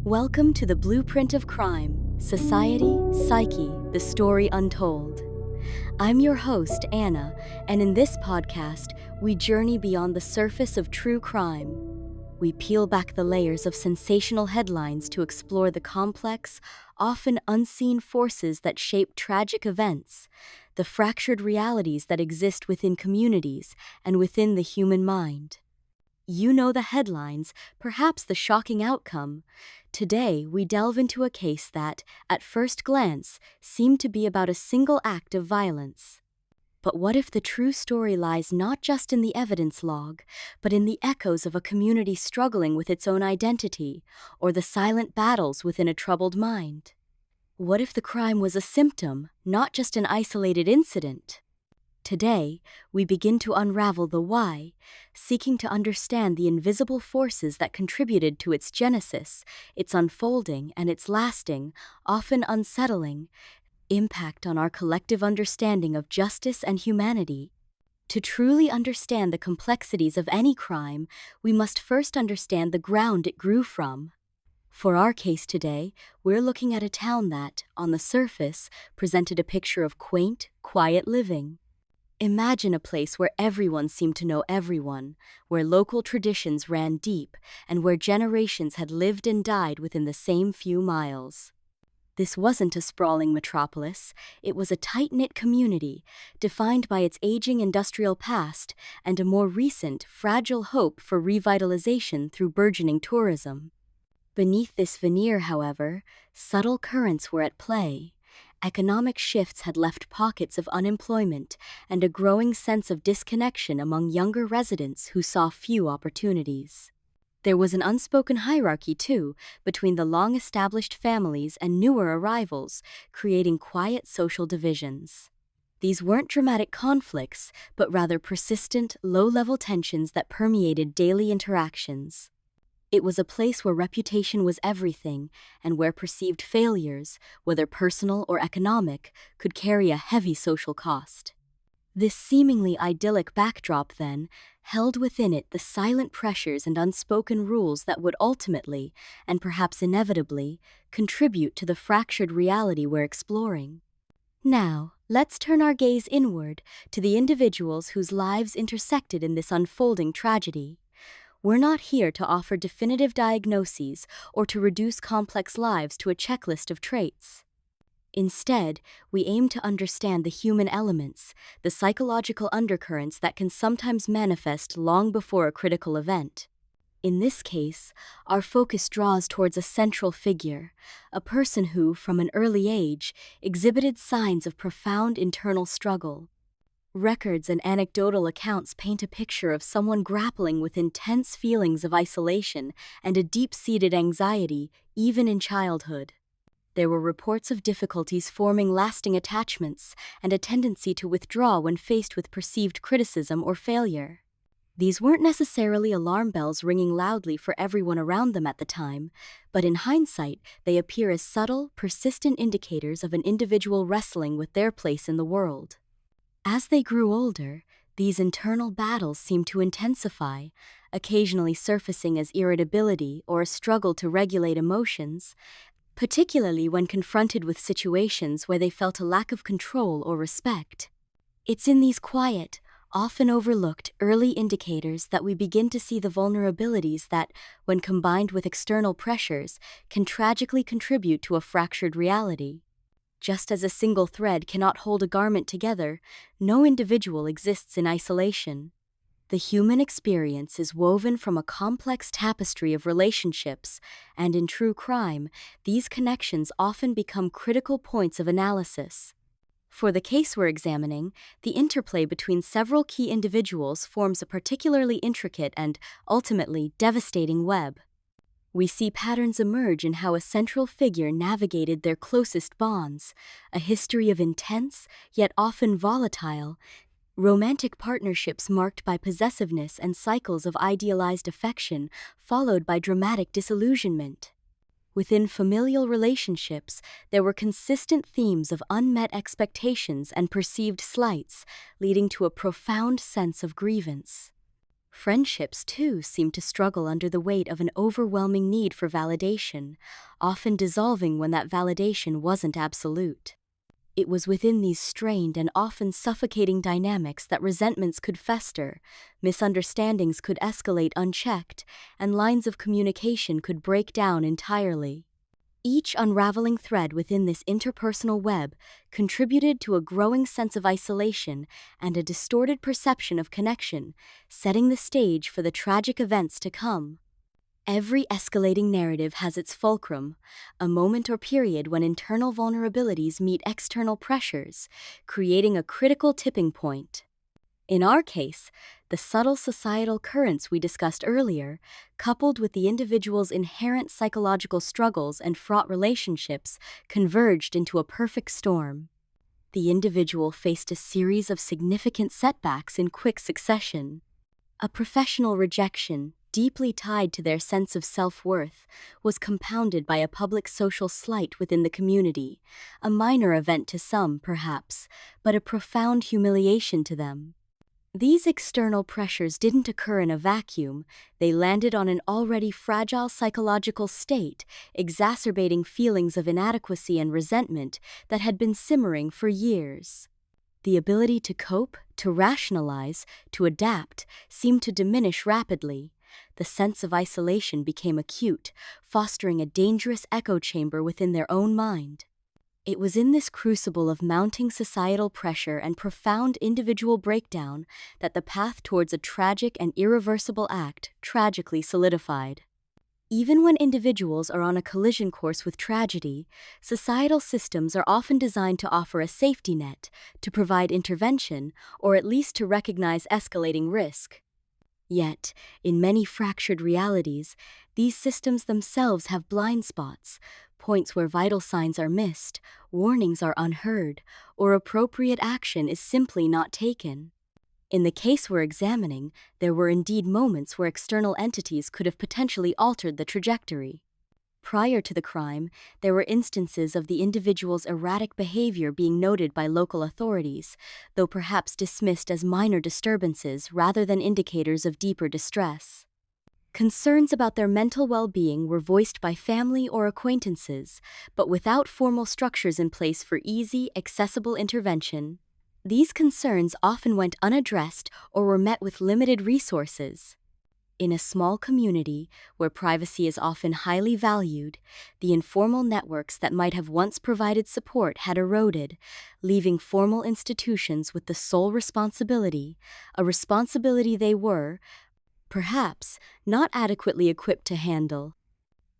Welcome to the Blueprint of Crime, Society, Psyche, the Story Untold. I'm your host, Anna, and in this podcast, we journey beyond the surface of true crime. We peel back the layers of sensational headlines to explore the complex, often unseen forces that shape tragic events, the fractured realities that exist within communities and within the human mind. You know the headlines, perhaps the shocking outcome. Today, we delve into a case that, at first glance, seemed to be about a single act of violence. But what if the true story lies not just in the evidence log, but in the echoes of a community struggling with its own identity, or the silent battles within a troubled mind? What if the crime was a symptom, not just an isolated incident? Today, we begin to unravel the why, seeking to understand the invisible forces that contributed to its genesis, its unfolding, and its lasting, often unsettling, impact on our collective understanding of justice and humanity. To truly understand the complexities of any crime, we must first understand the ground it grew from. For our case today, we're looking at a town that, on the surface, presented a picture of quaint, quiet living. Imagine a place where everyone seemed to know everyone, where local traditions ran deep, and where generations had lived and died within the same few miles. This wasn't a sprawling metropolis, it was a tight-knit community, defined by its aging industrial past and a more recent, fragile hope for revitalization through burgeoning tourism. Beneath this veneer, however, subtle currents were at play. Economic shifts had left pockets of unemployment and a growing sense of disconnection among younger residents who saw few opportunities. There was an unspoken hierarchy, too, between the long-established families and newer arrivals, creating quiet social divisions. These weren't dramatic conflicts, but rather persistent, low-level tensions that permeated daily interactions. It was a place where reputation was everything, and where perceived failures, whether personal or economic, could carry a heavy social cost. This seemingly idyllic backdrop, then, held within it the silent pressures and unspoken rules that would ultimately, and perhaps inevitably, contribute to the fractured reality we're exploring. Now, let's turn our gaze inward to the individuals whose lives intersected in this unfolding tragedy. We're not here to offer definitive diagnoses or to reduce complex lives to a checklist of traits. Instead, we aim to understand the human elements, the psychological undercurrents that can sometimes manifest long before a critical event. In this case, our focus draws towards a central figure, a person who, from an early age, exhibited signs of profound internal struggle. Records and anecdotal accounts paint a picture of someone grappling with intense feelings of isolation and a deep-seated anxiety, even in childhood. There were reports of difficulties forming lasting attachments and a tendency to withdraw when faced with perceived criticism or failure. These weren't necessarily alarm bells ringing loudly for everyone around them at the time, but in hindsight, they appear as subtle, persistent indicators of an individual wrestling with their place in the world. As they grew older, these internal battles seemed to intensify, occasionally surfacing as irritability or a struggle to regulate emotions, particularly when confronted with situations where they felt a lack of control or respect. It's in these quiet, often overlooked early indicators that we begin to see the vulnerabilities that, when combined with external pressures, can tragically contribute to a fractured reality. Just as a single thread cannot hold a garment together, no individual exists in isolation. The human experience is woven from a complex tapestry of relationships, and in true crime, these connections often become critical points of analysis. For the case we're examining, the interplay between several key individuals forms a particularly intricate and, ultimately, devastating web. We see patterns emerge in how a central figure navigated their closest bonds, a history of intense, yet often volatile, romantic partnerships marked by possessiveness and cycles of idealized affection, followed by dramatic disillusionment. Within familial relationships, there were consistent themes of unmet expectations and perceived slights, leading to a profound sense of grievance. Friendships, too, seemed to struggle under the weight of an overwhelming need for validation, often dissolving when that validation wasn't absolute. It was within these strained and often suffocating dynamics that resentments could fester, misunderstandings could escalate unchecked, and lines of communication could break down entirely. Each unraveling thread within this interpersonal web contributed to a growing sense of isolation and a distorted perception of connection, setting the stage for the tragic events to come. Every escalating narrative has its fulcrum, a moment or period when internal vulnerabilities meet external pressures, creating a critical tipping point. In our case, the subtle societal currents we discussed earlier, coupled with the individual's inherent psychological struggles and fraught relationships, converged into a perfect storm. The individual faced a series of significant setbacks in quick succession. A professional rejection, deeply tied to their sense of self-worth, was compounded by a public social slight within the community, a minor event to some, perhaps, but a profound humiliation to them. These external pressures didn't occur in a vacuum, they landed on an already fragile psychological state, exacerbating feelings of inadequacy and resentment that had been simmering for years. The ability to cope, to rationalize, to adapt seemed to diminish rapidly. The sense of isolation became acute, fostering a dangerous echo chamber within their own mind. It was in this crucible of mounting societal pressure and profound individual breakdown that the path towards a tragic and irreversible act tragically solidified. Even when individuals are on a collision course with tragedy, societal systems are often designed to offer a safety net, to provide intervention, or at least to recognize escalating risk. Yet, in many fractured realities, these systems themselves have blind spots, points where vital signs are missed, warnings are unheard, or appropriate action is simply not taken. In the case we're examining, there were indeed moments where external entities could have potentially altered the trajectory. Prior to the crime, there were instances of the individual's erratic behavior being noted by local authorities, though perhaps dismissed as minor disturbances rather than indicators of deeper distress. Concerns about their mental well-being were voiced by family or acquaintances, but without formal structures in place for easy, accessible intervention. These concerns often went unaddressed or were met with limited resources. In a small community, where privacy is often highly valued, the informal networks that might have once provided support had eroded, leaving formal institutions with the sole responsibility, a responsibility they were, perhaps, not adequately equipped to handle.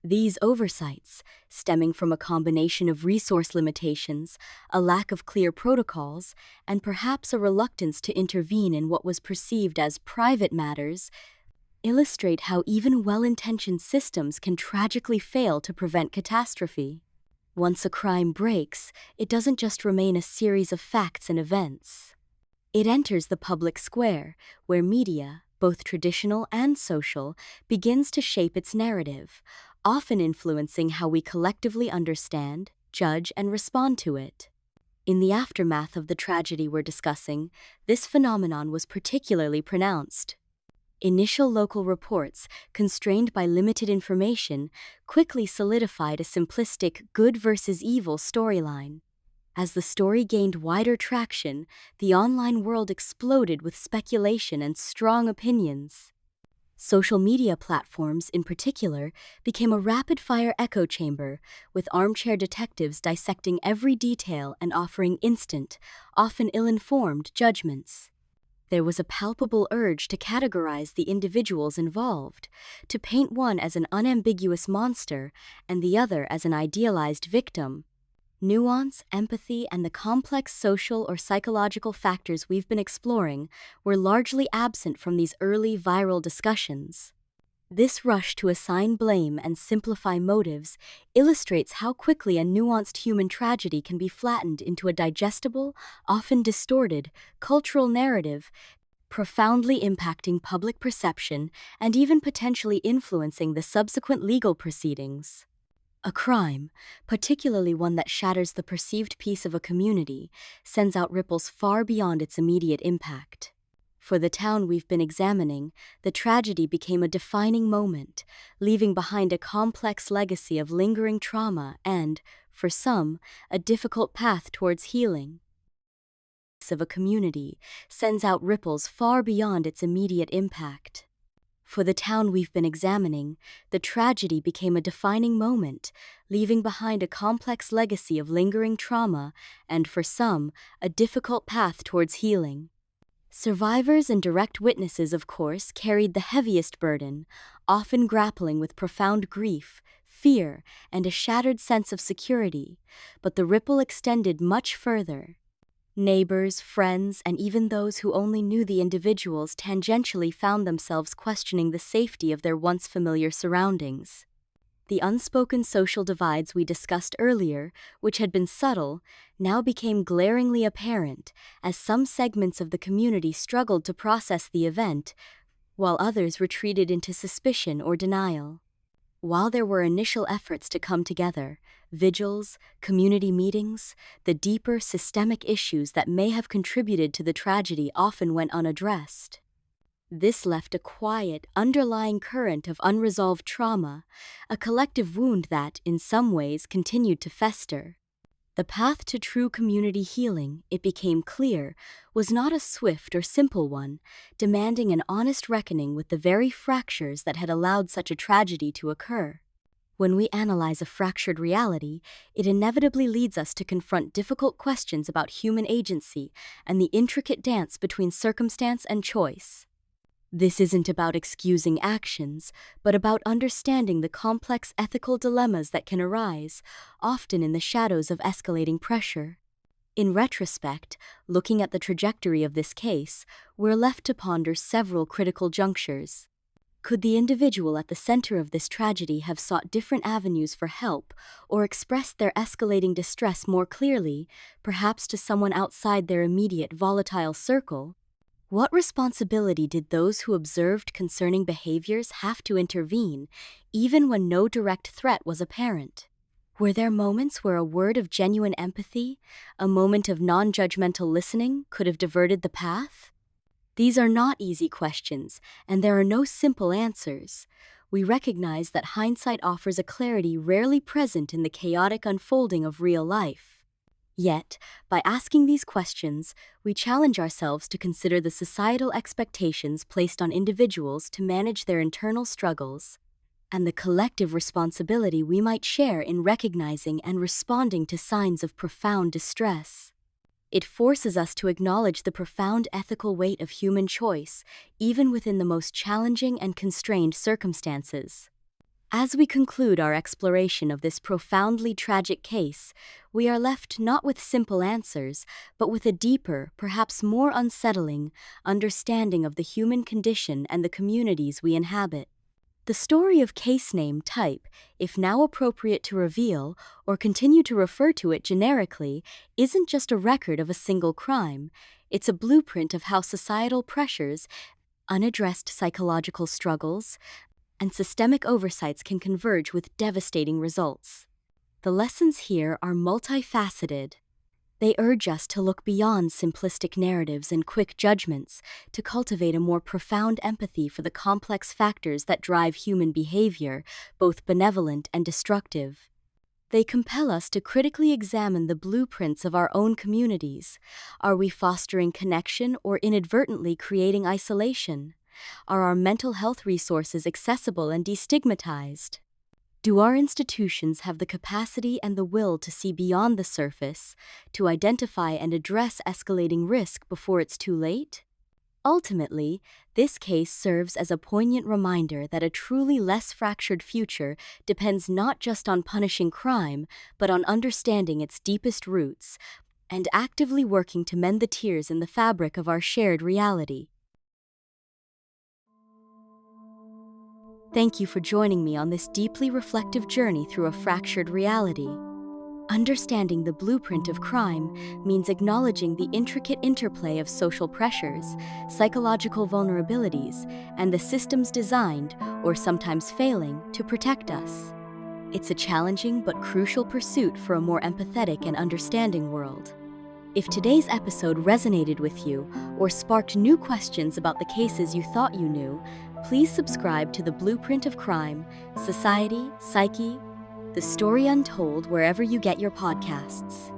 These oversights, stemming from a combination of resource limitations, a lack of clear protocols, and perhaps a reluctance to intervene in what was perceived as private matters, illustrate how even well-intentioned systems can tragically fail to prevent catastrophe. Once a crime breaks, it doesn't just remain a series of facts and events. It enters the public square, where media, both traditional and social, begins to shape its narrative, often influencing how we collectively understand, judge, and respond to it. In the aftermath of the tragedy we're discussing, this phenomenon was particularly pronounced. Initial local reports, constrained by limited information, quickly solidified a simplistic good versus evil storyline. As the story gained wider traction, the online world exploded with speculation and strong opinions. Social media platforms, in particular, became a rapid-fire echo chamber, with armchair detectives dissecting every detail and offering instant, often ill-informed judgments. There was a palpable urge to categorize the individuals involved, to paint one as an unambiguous monster and the other as an idealized victim. Nuance, empathy, and the complex social or psychological factors we've been exploring were largely absent from these early viral discussions. This rush to assign blame and simplify motives illustrates how quickly a nuanced human tragedy can be flattened into a digestible, often distorted, cultural narrative, profoundly impacting public perception and even potentially influencing the subsequent legal proceedings. A crime, particularly one that shatters the perceived peace of a community, sends out ripples far beyond its immediate impact. For the town we've been examining, the tragedy became a defining moment, leaving behind a complex legacy of lingering trauma and, for some, a difficult path towards healing. Of a community sends out ripples far beyond its immediate impact. For the town we've been examining, the tragedy became a defining moment, leaving behind a complex legacy of lingering trauma and, for some, a difficult path towards healing. Survivors and direct witnesses, of course, carried the heaviest burden, often grappling with profound grief, fear, and a shattered sense of security, but the ripple extended much further. Neighbors, friends, and even those who only knew the individuals tangentially found themselves questioning the safety of their once familiar surroundings. The unspoken social divides we discussed earlier, which had been subtle, now became glaringly apparent as some segments of the community struggled to process the event, while others retreated into suspicion or denial. While there were initial efforts to come together, vigils, community meetings, the deeper systemic issues that may have contributed to the tragedy often went unaddressed. This left a quiet, underlying current of unresolved trauma, a collective wound that, in some ways, continued to fester. The path to true community healing, it became clear, was not a swift or simple one, demanding an honest reckoning with the very fractures that had allowed such a tragedy to occur. When we analyze a fractured reality, it inevitably leads us to confront difficult questions about human agency and the intricate dance between circumstance and choice. This isn't about excusing actions, but about understanding the complex ethical dilemmas that can arise, often in the shadows of escalating pressure. In retrospect, looking at the trajectory of this case, we're left to ponder several critical junctures. Could the individual at the center of this tragedy have sought different avenues for help or expressed their escalating distress more clearly, perhaps to someone outside their immediate volatile circle? What responsibility did those who observed concerning behaviors have to intervene, even when no direct threat was apparent? Were there moments where a word of genuine empathy, a moment of non-judgmental listening, could have diverted the path? These are not easy questions, and there are no simple answers. We recognize that hindsight offers a clarity rarely present in the chaotic unfolding of real life. Yet, by asking these questions, we challenge ourselves to consider the societal expectations placed on individuals to manage their internal struggles, and the collective responsibility we might share in recognizing and responding to signs of profound distress. It forces us to acknowledge the profound ethical weight of human choice, even within the most challenging and constrained circumstances. As we conclude our exploration of this profoundly tragic case, we are left not with simple answers, but with a deeper, perhaps more unsettling, understanding of the human condition and the communities we inhabit. The story of case name type, if now appropriate to reveal or continue to refer to it generically, isn't just a record of a single crime. It's a blueprint of how societal pressures, unaddressed psychological struggles, and systemic oversights can converge with devastating results. The lessons here are multifaceted. They urge us to look beyond simplistic narratives and quick judgments, to cultivate a more profound empathy for the complex factors that drive human behavior, both benevolent and destructive. They compel us to critically examine the blueprints of our own communities. Are we fostering connection or inadvertently creating isolation? Are our mental health resources accessible and destigmatized? Do our institutions have the capacity and the will to see beyond the surface, to identify and address escalating risk before it's too late? Ultimately, this case serves as a poignant reminder that a truly less fractured future depends not just on punishing crime, but on understanding its deepest roots and actively working to mend the tears in the fabric of our shared reality. Thank you for joining me on this deeply reflective journey through a fractured reality. Understanding the blueprint of crime means acknowledging the intricate interplay of social pressures, psychological vulnerabilities, and the systems designed, or sometimes failing, to protect us. It's a challenging but crucial pursuit for a more empathetic and understanding world. If today's episode resonated with you or sparked new questions about the cases you thought you knew, please subscribe to the Blueprint of Crime, Society, Psyche, The Story Untold wherever you get your podcasts.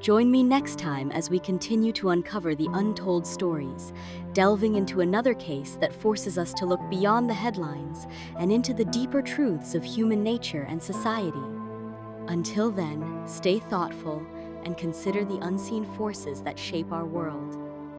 Join me next time as we continue to uncover the untold stories, delving into another case that forces us to look beyond the headlines and into the deeper truths of human nature and society. Until then, stay thoughtful and consider the unseen forces that shape our world.